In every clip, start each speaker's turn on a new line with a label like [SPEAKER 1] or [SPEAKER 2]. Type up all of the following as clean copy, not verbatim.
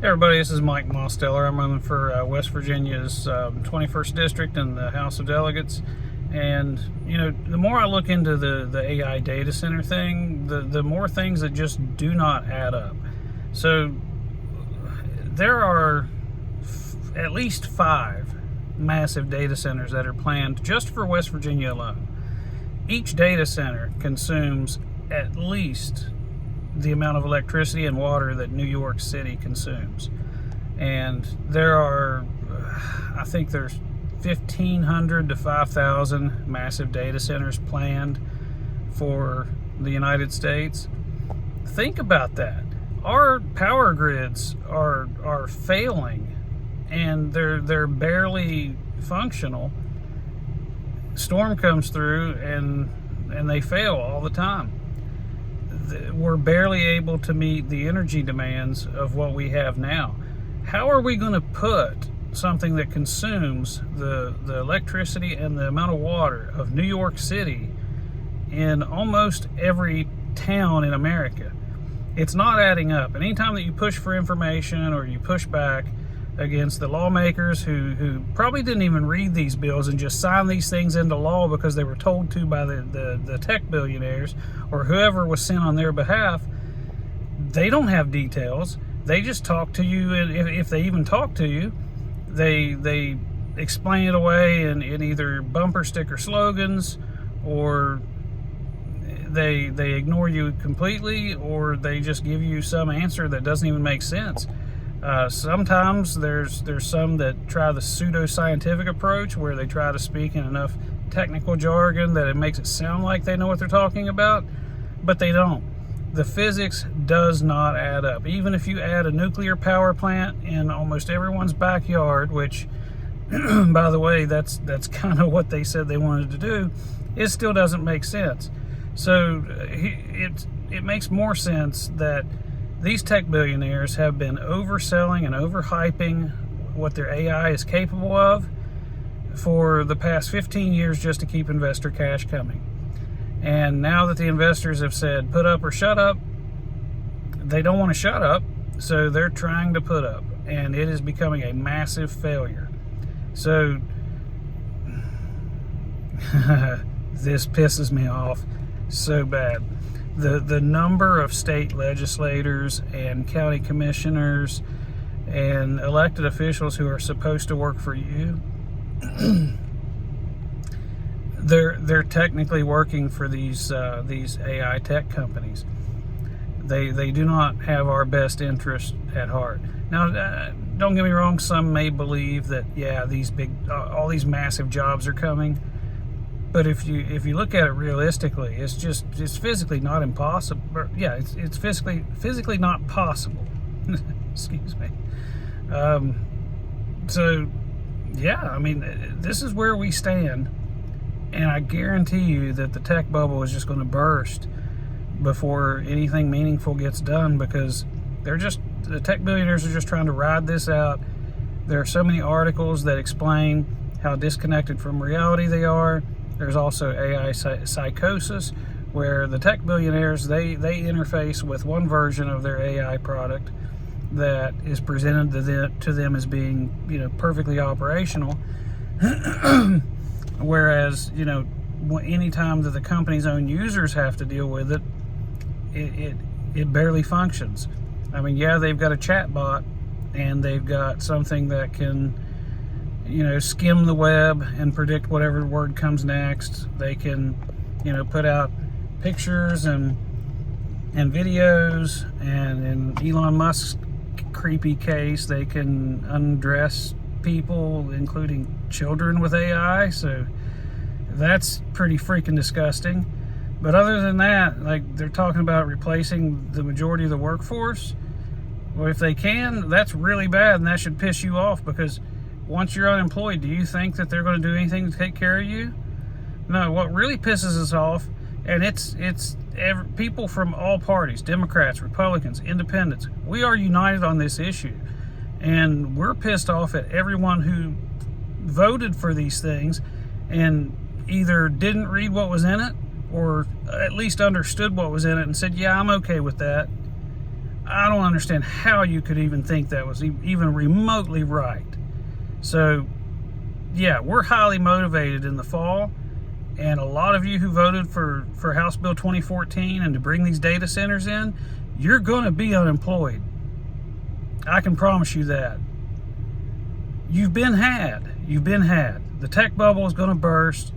[SPEAKER 1] Hey everybody, this is Mike Mosteller. I'm running for West Virginia's 21st District in the House of Delegates. And, you know, the more I look into the AI data center thing, the more things that just do not add up. So there are at least 5 massive data centers that are planned just for West Virginia alone. Each data center consumes at least the amount of electricity and water that New York City consumes. And there are, I think there's 1,500 to 5,000 massive data centers planned for the United States. Think about that. Our power grids are failing, and they're barely functional. Storm comes through and they fail all the time. We're barely able to meet the energy demands of what we have now. How are we going to put something that consumes the electricity and the amount of water of New York City in almost every town in America? It's not adding up. And anytime that you push for information or you push back against the lawmakers who probably didn't even read these bills and just signed these things into law because they were told to by the tech billionaires or whoever was sent on their behalf, they don't have details. They just talk to you, and if they even talk to you, they explain it away in either bumper sticker slogans, or they ignore you completely, or they just give you some answer that doesn't even make sense. Sometimes there's some that try the pseudo-scientific approach where they try to speak in enough technical jargon that it makes it sound like they know what they're talking about, but they don't. The physics does not add up. Even if you add a nuclear power plant in almost everyone's backyard, which, by the way, that's kind of what they said they wanted to do, it still doesn't make sense. So it makes more sense that these tech billionaires have been overselling and overhyping what their AI is capable of for the past 15 years just to keep investor cash coming. And now that the investors have said put up or shut up, they don't want to shut up, so they're trying to put up, and it is becoming a massive failure. So this pisses me off so bad. The number of state legislators and county commissioners and elected officials who are supposed to work for you, they're technically working for these AI tech companies. They do not have our best interest at heart. Now, don't get me wrong. Some may believe that all these massive jobs are coming. But if you look at it realistically, it's physically not impossible. It's physically not possible. Excuse me. So yeah, I mean, this is where we stand, and I guarantee you that the tech bubble is just going to burst before anything meaningful gets done, because the tech billionaires are just trying to ride this out. There are so many articles that explain how disconnected from reality they are. There's also AI psychosis, where the tech billionaires, they interface with one version of their AI product that is presented to them as being, perfectly operational. Whereas, anytime that the company's own users have to deal with it, it barely functions. I mean, yeah, they've got a chat bot, and they've got something that can skim the web and predict whatever word comes next. They can, put out pictures and videos, and in Elon Musk's creepy case, they can undress people, including children, with AI. So that's pretty freaking disgusting. But other than that, like, they're talking about replacing the majority of the workforce. Well, if they can, that's really bad, and that should piss you off, because once you're unemployed, do you think that they're going to do anything to take care of you? No. What really pisses us off, and it's people from all parties, Democrats, Republicans, Independents, we are united on this issue, and we're pissed off at everyone who voted for these things and either didn't read what was in it, or at least understood what was in it and said, yeah, I'm okay with that. I don't understand how you could even think that was even remotely right. So, yeah, we're highly motivated in the fall. And a lot of you who voted for House Bill 2014 and to bring these data centers in, you're going to be unemployed. I can promise you that. You've been had. You've been had. The tech bubble is going to burst.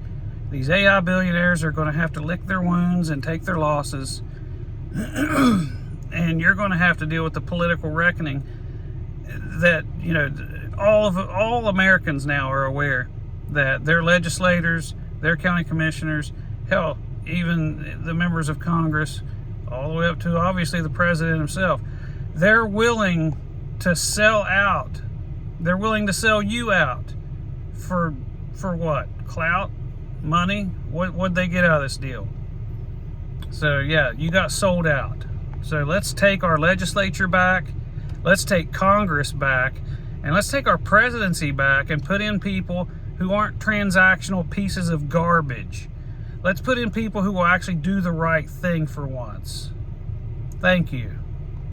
[SPEAKER 1] These AI billionaires are going to have to lick their wounds and take their losses. And you're going to have to deal with the political reckoning that, you know, all Americans now are aware that their legislators, their county commissioners, hell, even the members of Congress, all the way up to obviously the president himself, they're willing to sell out. They're willing to sell you out for what? Clout? Money? What'd they get out of this deal? So yeah, you got sold out. So let's take our legislature back, let's take Congress back, and let's take our presidency back and put in people who aren't transactional pieces of garbage. Let's put in people who will actually do the right thing for once. Thank you.